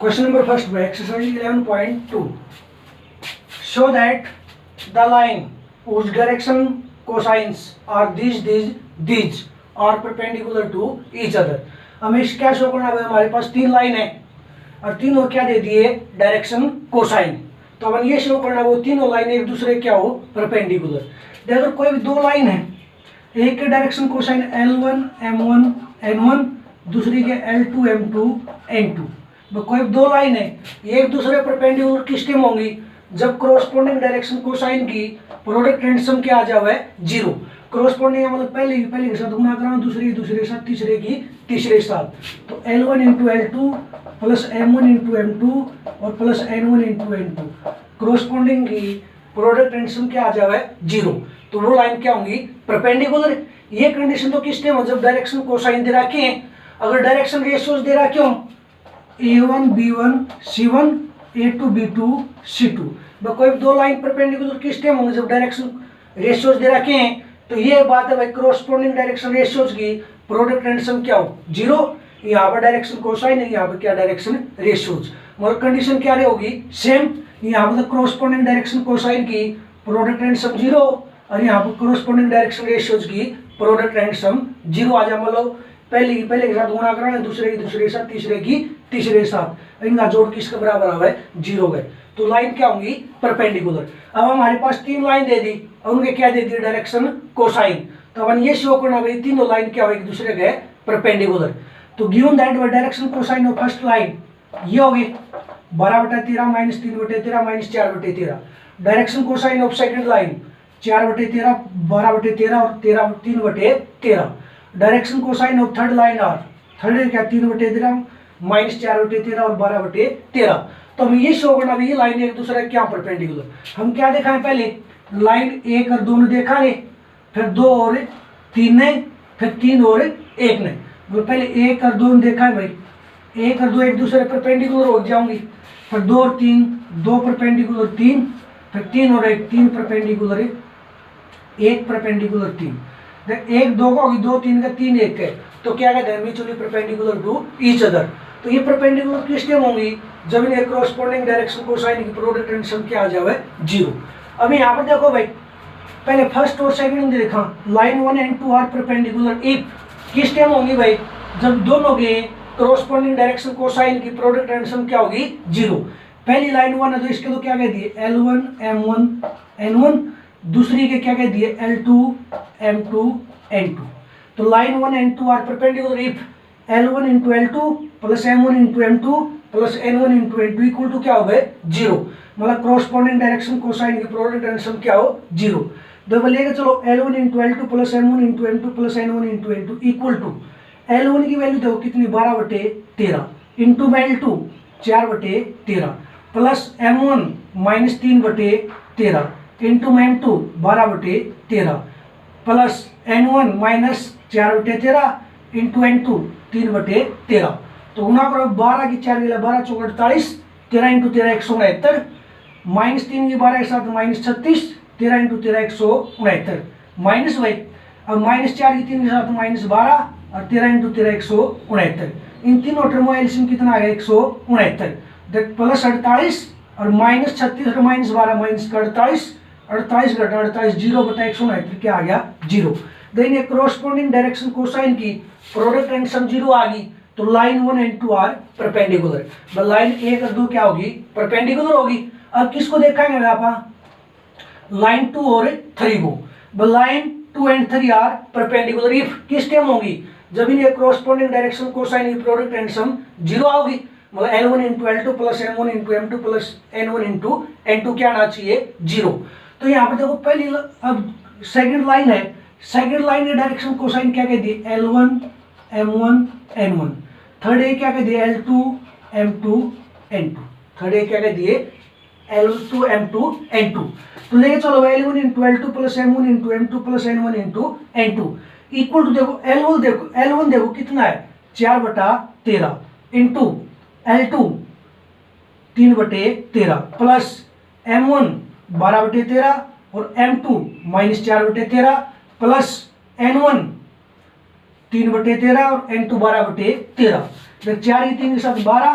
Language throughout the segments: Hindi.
Question number first by exercise 11.2. Show that the line whose direction cosines are these are perpendicular to each other. हमें क्या शो करना है? हमारे पास तीन लाइन है और तीनों क्या दे दिए? Direction cosine. तो अपन ये शो करना है वो तीनों लाइन एक दूसरे क्या हो? परपेंडिकुलर। देखो कोई भी दो लाइन है, एक के direction cosine L1 M1 N1, दूसरी के L2 M2 N2। कोई दो लाइन है, एक दूसरे परपेंडिकुलर किस टाइम होंगी? जब कॉरस्पॉन्डिंग डायरेक्शन कोसाइन की प्रोडक्ट एंड सम क्या आ जाए? जीरो। कॉरस्पॉन्डिंग मतलब पहले के साथ गुणा कराना, दूसरे के साथ, तीसरे की तीसरे के साथ। तो L1 into L2 plus M1 into M2 और plus N1 into N2, corresponding की प्रोडक्ट एंड सम क्या आ जाए? जीरो। तो वो लाइन क्या होंगी? परपेंडिकुलर। ये कंडीशन तो किस टाइम हो? जब डायरेक्शन कोसाइन दे रखे हैं। अगर डायरेक्शन रेशियोज दे रखे हो A1 B1 C1 A2 B2 C2, कोई दो लाइन परपेंडिकुलर किस टाइम होंगे? जब डायरेक्शन रेशियोज दे रखे हैं। तो ये बात है भाई, कॉरस्पॉन्डिंग डायरेक्शन रेशियोज की प्रोडक्ट एंड सम क्या हो? जीरो। यहाँ पर डायरेक्शन कोसाइन है, यहाँ पर क्या डायरेक्शन रेशियोज, मगर कंडीशन क्या होगी? सेम। यहाँ पर कॉरस्पॉन्डिंग डायरेक्शन कोसाइन की प्रोडक्ट एंड सम जीरो और यहाँ पर कॉरस्पॉन्डिंग डायरेक्शन रेशियोज की प्रोडक्ट एंड सम जीरो आ जाए। मतलब पहले के साथ गुणा कराना, दूसरे के साथ, तीसरे की तीसरे के साथ, इनका जोड़ किसके बराबर आ गए? जीरो गए। तो लाइन क्या होंगी? परपेंडिकुलर। अब हमारे पास तीन लाइन दे दी और उनके क्या दे दी? Direction cosine. तो अपन ये शो करना भाई तीनों लाइन क्या हो? एक दूसरे के परपेंडिकुलर। तो given that direction cosine of first line ये होगी 12/13 minus 3/13 minus 4/13। Direction cosine of second line 4/13 12/13 और 3/13। Direction cosine of third line are third क्या 3/13 माइनस 4/13 और 12/13। तो हम ये शो करना ये लाइन एक दूसरे क्या परपेंडिकुलर। हम क्या देखा है? पहले लाइन एक और दो ने देखा ने, फिर दो और तीन ने, फिर तीन और एक ने। तो पहले एक और दो ने देखा है भाई, एक और दो एक दूसरे परपेंडिकुलर हो जाऊंगी, फिर दो और तीन, दो परपेंडिकुलर तीन, फिर तीन और एक, तीन परपेंडिकुलर एक परपेंडिकुलर तीन। एक दो का होगी, दो तीन का, तीन एक है। तो क्या कहते हैं? Mutually perpendicular to each other. तो ये परपेंडिकुलर किस टाइम होंगी? जब इन्हें कॉरस्पॉन्डिंग डायरेक्शन कोसाइन की प्रोडक्ट एंड सम क्या आ जाए? जीरो। अब यहाँ पर देखो भाई, पहले फर्स्ट और सेकंड देखा, line 1 and 2 are perpendicular if किस टाइम होंगी भाई? जब दोनों के कॉरस्पॉन्डिंग डायरेक्शन कोसाइन की प्रोडक्ट एंड सम क्या होगी? जीरो। पहली लाइन 1 है तो इसके तो क्या कह दिए? L1 M1 N1, दूसरी के क्या कह दिए? L2 M2 N2। तो line 1 and 2 are perpendicular if L1 into L2 plus M1 into M2 plus N1 into N2 equal to क्या हो गए? जीरो। मतलब कॉरस्पॉन्डिंग डायरेक्शन कोसाइन की प्रोडक्ट एंड सम क्या हो? जीरो। तो लेके चलो L1 into L2 plus M1 into M2 plus N1 into N2 equal to L1 की वैल्यू देखो कितनी? 12/13 into L2 4/13 plus M1 minus 3/13 into M2 12/13 plus N1 minus 4/13 into N2 3/13। तो गुना करो 12 की 4 के 12 चौक 48, 13 इंटू 13 169, माइनस 3 की 12 के साथ माइनस 36, 13 इंटू 13 169 माइनस भाई। अब माइनस 4 की 3 के साथ माइनस 12 और 13 इंटू 13 169। इन तीनों टर्मों एलसीएम कितना आ गया? 169। प्लस 48 और माइनस 36 और माइनस 12 माइनस 48, 48 घटा 48 0/169 क्या आ गया? जीरो। देन ये कॉरस्पॉन्डिंग डायरेक्शन कोसाइन की प्रोडक्ट एंड सम जीरो आ गई। तो line 1 and 2 are perpendicular. Line 1 और 2 क्या होगी? परपेंडिकुलर होगी। अब किसको देखेंगे आप? लाइन 2 और 3 को। Line 2 and 3 are perpendicular if किस टाइम होगी? जब इन्हें कॉरस्पॉन्डिंग डायरेक्शन कोसाइन की प्रोडक्ट एंड सम जीरो होगी। मतलब L1 into L2 plus M1 into M2 plus N1 into N2 क्या आना चाहिए? जीरो। तो यहाँ पर देखो पहली अब सेकंड लाइन है, सेकंड लाइन के डायरेक्शन कोसाइन क्या कह दिए? L1 M1 N1। Third A क्या कह दिए? L2 M2 N2। Third A क्या कह दिए? L2 M2 N2। तो लेके चलो L1 into L2 plus M1 into M2 plus N1 into N2 equal to देखो L1 देखो कितना है? 4/13 इंटू L2 3/13 प्लस M1 12/13 और M2 माइनस 4/13 प्लस N1 3/13 और N2 12/13। 4 की 3 के साथ 12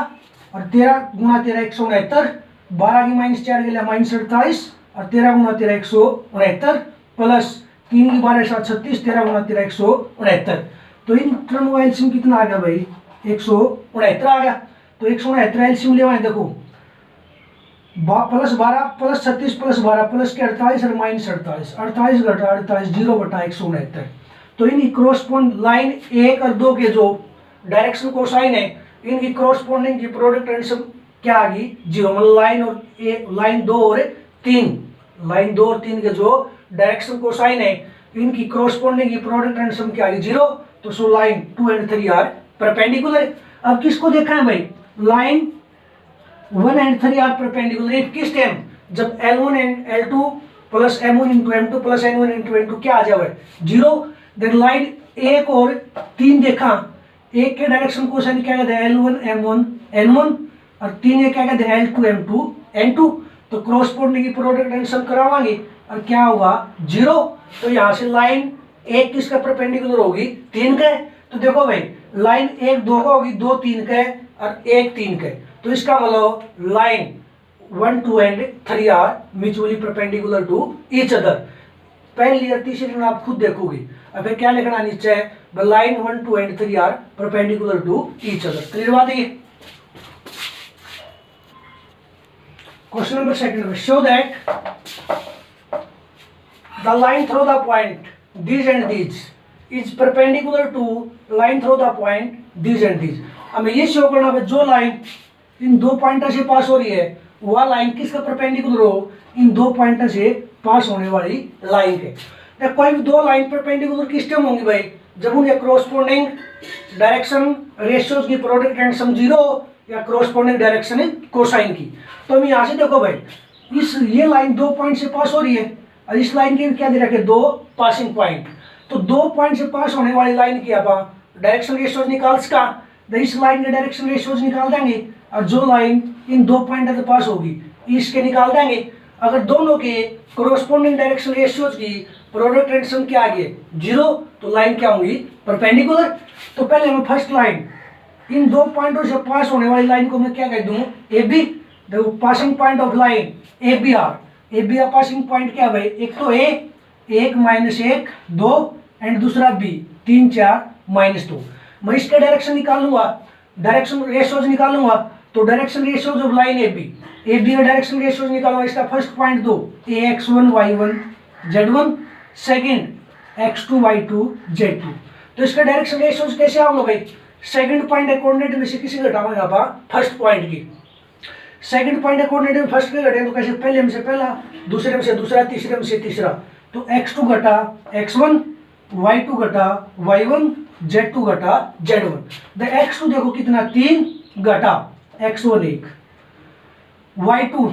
और 13 गुना 13 169, 12 की -4 गेला -48 और 13 गुना 13 169 प्लस 3 की 12 7 36, 13 गुना 13 169। तो इन टर्म का एलसीएम कितना आ गया भाई 169 आ गया। तो 169 एलसीएम ले आए देखो प्लस 12 प्लस 36 प्लस 12 प्लस के 48 और -48, 48 घटा 48 0 बटा 169। तो इनकी क्रॉसपोंड लाइन 1 और 2 के जो डायरेक्शन कोसाइन है इनकी क्रॉसपोंडिंग की प्रोडक्ट एंड क्या आ गई 0। मतलब लाइन 2 और 3, लाइन 2 और 3 के जो डायरेक्शन कोसाइन है इनकी क्रॉसपोंडिंग की प्रोडक्ट एंड सम क्या आ गई 0। तो so line 2 and 3 are perpendicular. अब किसको देखा है भाई लाइन 1 एंड 3 आर परपेंडिकुलर किस टाइम जब L1 and L2 plus M1 into M2 plus N1 into N2 क्या आ जाए 0। देन लाइन 1 और 3 देखा, एक के डायरेक्शन कोसाइन क्या कहते हैं L1 M1 N1 और 3 क्या कहते हैं L2 M2 N2। तो क्रॉसपोंडिंग की प्रोडक्ट एंड सम करावांगे और क्या होगा 0। तो यहाँ से लाइन 1 किसका परपेंडिकुलर होगी 3 का। तो देखो भाई लाइन 1 2 का होगी, 2 3 का और 1 3 का। तो इसका मतलब line 1 2 and 3 are mutually perpendicular to each other. पहली और तीसरी लाइन आप खुद देखोगे। अब फिर क्या लिखना नीचे है line 1 2 and 3 are perpendicular to each other. Clear बात है। Question number second, show that the line through the point these and these is perpendicular to line through the point these and these। हमें ये शो करना है जो लाइन इन दो पॉइंटर से पास हो रही है वह लाइन किसका परपेंडिकुलर हो इन दो पॉइंटर से पास होने वाली लाइन के। कोई भी दो लाइन परपेंडिकुलर किस टाइम होंगी भाई जब उनके क्रॉसपोंडिंग डायरेक्शन रेशियोज की प्रोडक्ट एंड सम 0 या क्रॉसपोंडिंग डायरेक्शन कोसाइन की। तो हम यहाँ से देखो भाई ये लाइन दो पॉइंट से पास हो रही है और इस लाइन के क्या दे रखे दो पासिंग पॉइंट। तो दो पॉइंट से पास होने वाली लाइन की आप डायरेक्शन रेशियोज निकाल सका, तो इस लाइन के डायरेक्शन रेशियोज निकाल देंगे और जो लाइन इन दो पॉइंट के पास होगी इसके निकाल देंगे। अगर दोनों के कोरोस्पोंडिंग डायरेक्शन रेशियोज की प्रोडक्ट एंड सम क्या आ गई 0 तो लाइन क्या होगी परपेंडिकुलर। तो पहले मैं फर्स्ट लाइन इन दो पॉइंटों से पास होने वाली लाइन को मैं क्या कह दूं ए बी। देखो passing point of line A B are passing point क्या भाई एक तो ए 1 -1 2 एंड दूसरा बी 3 4 -2। मैं इसका डायरेक्शन निकाल लूंगा, डायरेक्शन रेशियोज निकाल लूंगा। तो direction ratios of line A B का डायरेक्शन रेशियोज निकालूंगा। इसका फर्स्ट पॉइंट दो AX1 Y1 Z1, second X2 Y2 Z2। तो इसका डायरेक्शन रेशियोज कैसे आऊंगा भाई सेकंड पॉइंट के कोऑर्डिनेट में से किसी घटाऊंगा आप फर्स्ट पॉइंट की। सेकंड पॉइंट के कोऑर्डिनेट में फर्स्ट के घटे तो कैसे पहले में से पहला, दूसरे में से दूसरा, तीसरे में से तीसरा। तो X2 घटा X1, Y2 घटा Y1, Z2 घटा Z1। द X2 देखो कितना 3 घटा X1 1, Y2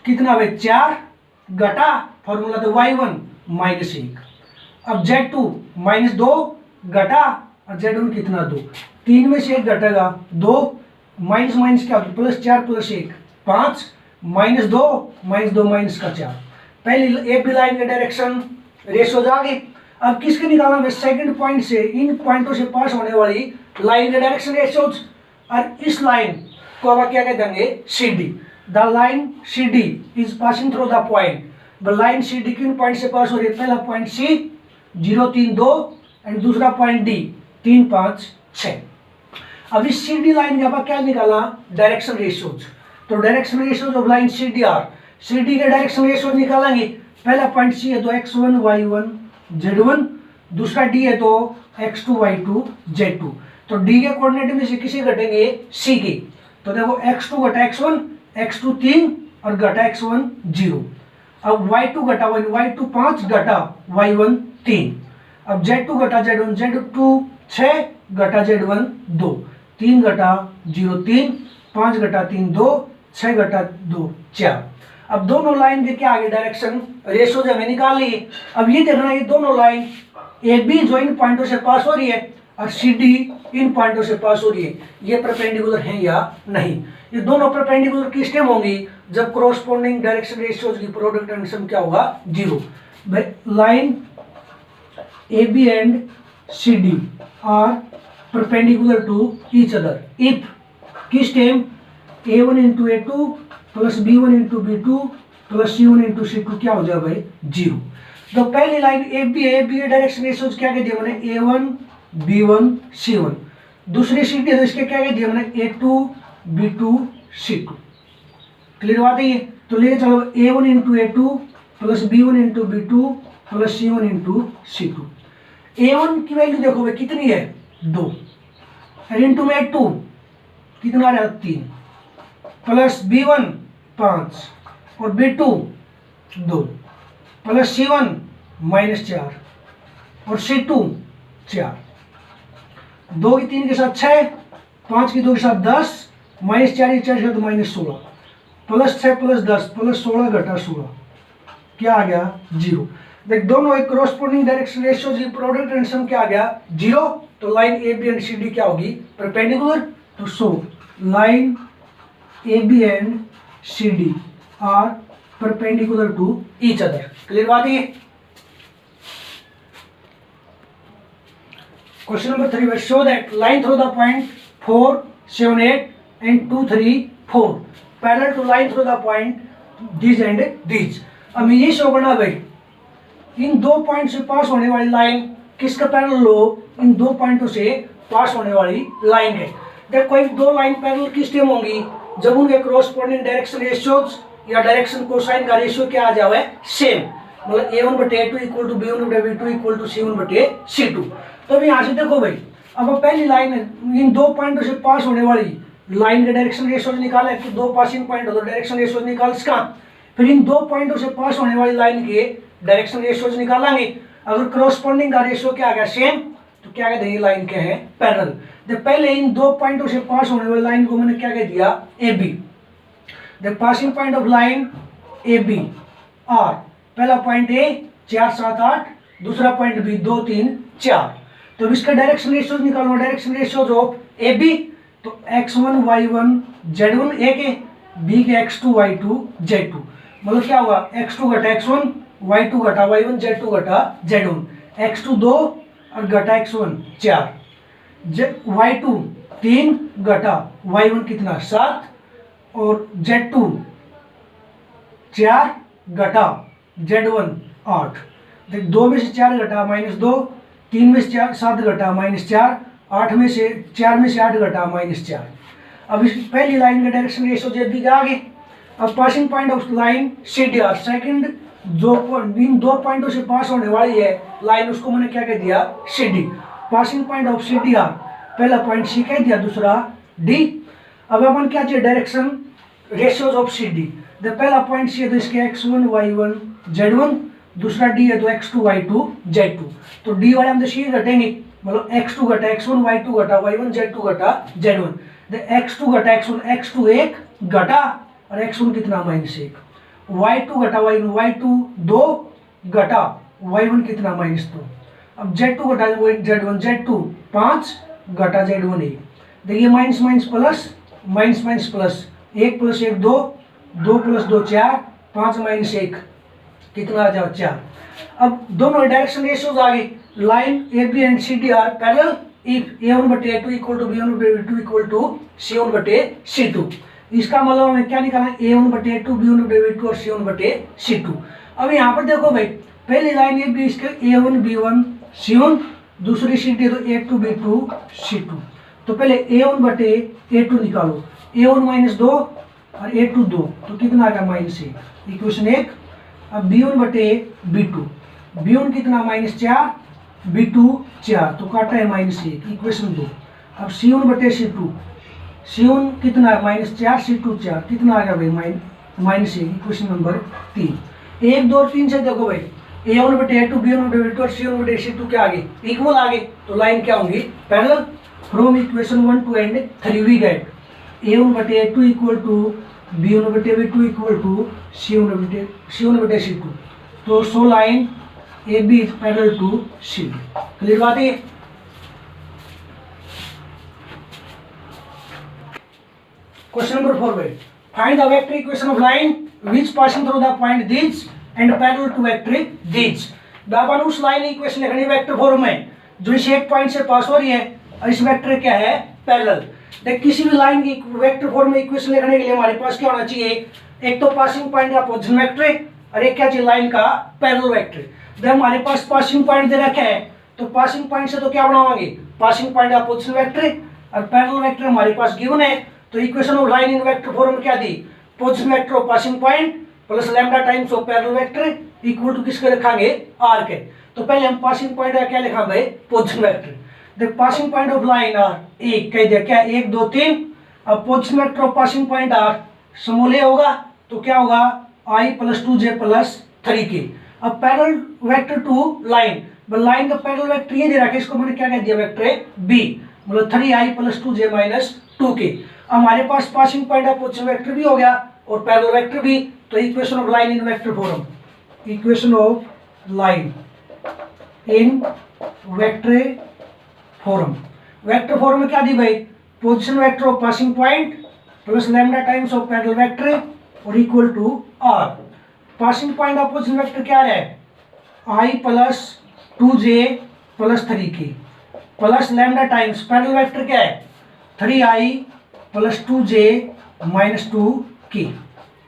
कितना भाई 4 घटा फॉर्मूला तो Y1 -1। अब Z2 -2 घटा और Z1 कितना 2, 3 में से 1 घटेगा 2 माइनस माइनस क्या होता है +4 + 1 5 -2 -2 माइनस का 4। पहली ए बी लाइन के डायरेक्शन रेशियो आ गई। अब किसके निकालना है सेकंड पॉइंट से इन पॉइंटों से पास होने वाली लाइन के डायरेक्शन रेशियोज। और इस लाइन को अब क्या कहते हैं C D. The line C D is passing through the point. The line C D किन पॉइंट से पास हो रही है पहला पॉइंट सी 0 3 2 एंड दूसरा पॉइंट डी 3 5 6। अब इस सी डी लाइन का क्या निकाला डायरेक्शन रेशियोज। तो direction ratios of line C D are C D के डायरेक्शन रेशियोज निकालेंगे। पहला पॉइंट सी है तो X1 Y1 Z1, दूसरा डी है तो X2 Y2 Z2। तो डी के कोऑर्डिनेट में से किसे घटेंगे सी के। तो देखो X2 घटा X1, X2 3 और घटा X1 0। अब Y2 घटा Y2 5 घटा Y1 3। अब Z2 घटा Z1, Z2 6 घटा Z1 2, 3 घटा 0 3, 5 घटा 3 2, 6 घटा 2 4। अब दोनों लाइन के क्या आगे डायरेक्शन रेशियोज हमें निकाल लिए। अब ये देखना ये दोनों लाइन ए बी जो इन पॉइंटों से पास हो रही है और सी डी इन पॉइंटों से पास हो रही है ये परपेंडिकुलर है या नहीं। ये दोनों परपेंडिकुलर किस टाइम होंगी जब क्रॉसपोंडिंग डायरेक्शन रेशियोज की प्रोडक्ट एंड सम क्या होगा 0। Line A B and C D are perpendicular to each other if किस time A1 into A2 plus B1 into B2 plus C1 into C2 क्या हो जाए भाई 0। तो पहली लाइन AB डायरेक्शन रेशियोज क्या कह दिया मैंने A1 B1 C1। दूसरी सीटी है तो इसके क्या कह दिया मैंने A2 B2 C2। क्लियर बात है ये। तो लेके चलो A1 into A2 plus B1 into B2 plus C1 into C2। A1 की वैल्यू देखो भाई कितनी है 2 और इंटू में A2 कितना आ रहा है 3 प्लस B1 5 और B2 2 प्लस C1 -4 और C2 4। 2 की 3 के साथ 6 5 की 2 के साथ 10 -4 की 4 के साथ -16 प्लस 6 प्लस 10 प्लस 16 घटा 16 क्या आ गया 0। देख दोनों एक कॉरस्पॉन्डिंग डायरेक्शन रेशियो की प्रोडक्ट एंड सम क्या आ गया 0। तो line A B and C D क्या होगी परपेंडिकुलर। तो so line A B and C D are perpendicular to each other. Clear बात है। Question number 3 show that line through the point 4 7 8 and 2 3 4 parallel to line through the point this and this. अब ये शो करना भाई इन दो पॉइंट से पास होने वाली लाइन किसका पैरेलल हो इन दो पॉइंटों से पास होने वाली लाइन है। देख कोई दो लाइन पैरेलल किस टाइम होंगी जब उनके कॉरस्पॉन्डिंग डायरेक्शन रेशियोज या डायरेक्शन कोसाइन का रेशियो क्या आ जाए सेम। मतलब A1/A2 equal to B1/B2 equal to C1/C2। तो अब यहाँ से देखो भाई अब पहली लाइन इन दो पॉइंटों से पास होने वाली लाइन के डायरेक्शन रेशियोज निकाला है। तो दो पासिंग पॉइंट हो तो डायरेक्शन रेशियोज निकाल इसका। फिर इन दो पॉइंटों से पास होने वाली लाइन के डायरेक्शन रेशियोज निकालेंगे। अगर कॉरस्पॉन्डिंग का रेशियो क्या आ गया सेम तो क्या कहते हैं ये लाइन क्या है पैरेलल। जब पहले इन दो पॉइंटों से पास होने वाली लाइन को मैंने क्या कह दिया AB। The passing point of line AB are पहला पॉइंट A 4 7 8 दूसरा पॉइंट B 2 3 4। तो इसका डायरेक्शन रेशियोज निकालो डायरेक्शन रेशियोज ऑफ AB। तो x1 y1 z1 A के B के x2 y2 z2। मतलब क्या होगा x2 घटा x1 y2 घटा y1 z2 घटा z1 x2 2 और घटा x1 4 y2 3 घटा y1 कितना 7 और z2 4 घटा z1 8। देख 2 में से 4 घटा -2 3 में से 7 घटा -4 8 में से 4 में से 8 घटा -4। अब इस पहली लाइन का डायरेक्शन रेशियो जेबी के आगे। अब passing point of line CDR second जो इन दो पॉइंटों से पास होने वाली है लाइन उसको मैंने क्या कह दिया CD। Passing point of CDR पहला पॉइंट C कह दिया दूसरा D। अब अपन क्या चाहिए direction ratios of CD। The पहला पॉइंट C है तो इसके x1 y1 z1 दूसरा D है तो x2 y2 z2। तो D वाले हम तो C घटेंगे मतलब x2 घटा x1 y2 घटा y1 z2 घटा z1। x2 घटा x1 x2 1 घटा और x1 कितना -1 y2 घटा y1 y2 2 घटा y1 कितना -2। अब z2 घटा z1 z2 5 घटा z1 1। देखिए minus minus plus minus minus plus 1 + 1 2 2 + 2 4 5 - 1 कितना आ जाओ 4। अब दोनों डायरेक्शन रेशियोज आ गए। Line AB and CD are parallel if A1/A2 equal to B1/B2 equal to C1/C2। इसका मतलब हमें क्या निकालना है A1/A2 B1/B2 और C1/C2। अब यहाँ पर देखो भाई पहली लाइन AB इसके A1 B1 C1 दूसरी CD तो A2 B2 C2। तो पहले A1/A2 निकालो A1 - 2 और A2 2 तो कितना आ गया -1 इक्वेशन 1। अब B1/B2 B1 कितना -4 B2 4 तो काटा है -1 इक्वेशन 2। अब C1/C2 C1 कितना है -4 C2 4 कितना आ गया भाई -1 इक्वेशन नंबर 3। 1 2 3 से देखो भाई A1/A2 B1/B2 और C1/C2 क्या आगे इक्वल आगे तो लाइन क्या होंगी parallel. From equation 1 2 and 3 we get A1/A2 equal to B1/B2 equal to C1/C2। तो so line AB is parallel to CD। Clear बात है। क्वेश्चन नंबर 4 भाई find the vector equation of line which passing through the point this and parallel to vector this. अपन उस लाइन इक्वेशन लिखनी वेक्टर फॉर्म में जो इस एक पॉइंट से पास हो रही है और इस वेक्टर क्या है पैरेलल। देख किसी भी लाइन की वेक्टर फॉर्म में इक्वेशन लिखने के लिए हमारे पास क्या होना चाहिए, एक तो पासिंग पॉइंट का पोजीशन वेक्टर और एक क्या चाहिए लाइन का पैरेलल वेक्टर। जब हमारे पास पासिंग पॉइंट दे रखा है तो पासिंग पॉइंट से तो क्या बनावांगे, पासिंग पॉइंट का पोजीशन वेक्टर और पैरेलल वेक्टर हमारे पास गिवन है। तो equation of line in vector form में क्या दी, position vector of passing point plus lambda times of parallel vector equal to किसके रखांगे, आर के। तो पहले हम पासिंग पॉइंट का क्या लिखा भाई, position vector. The passing point of line R एक कह दिया क्या, 1 2 3। अब position vector of passing point R small A होगा तो क्या होगा, आई प्लस 2j प्लस 3k। अब parallel vector to line, line का पैरेलल वेक्टर ये दे रखा है, इसको मैंने क्या कह दिया वेक्टर बी, मतलब 3i plus 2j minus 2k। हमारे पास पासिंग पॉइंट का पोजीशन वेक्टर भी हो गया और पैरेलल वेक्टर भी। तो equation of line in vector form, equation of line in vector form, vector form में क्या दी भाई, position vector of passing point plus lambda times of parallel vector और equal to R. Passing point का पोजीशन वेक्टर क्या है, i plus 2j plus 3k plus lambda times parallel vector क्या है, 3i plus 2j minus 2k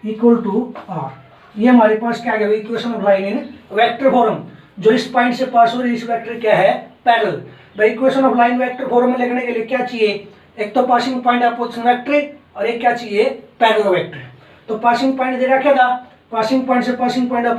equal to r. ये हमारे पास क्या है equation of line in vector form, जो इस पॉइंट से पास हो रही इस वेक्टर क्या है, पैरेलल। भाई equation of line vector form में लिखने के लिए क्या चाहिए, एक तो पासिंग पॉइंट का पोजीशन वेक्टर और एक क्या चाहिए, पैरेलल वेक्टर। तो पासिंग पॉइंट दे रखा था, पासिंग पॉइंट से पासिंग पॉइंट का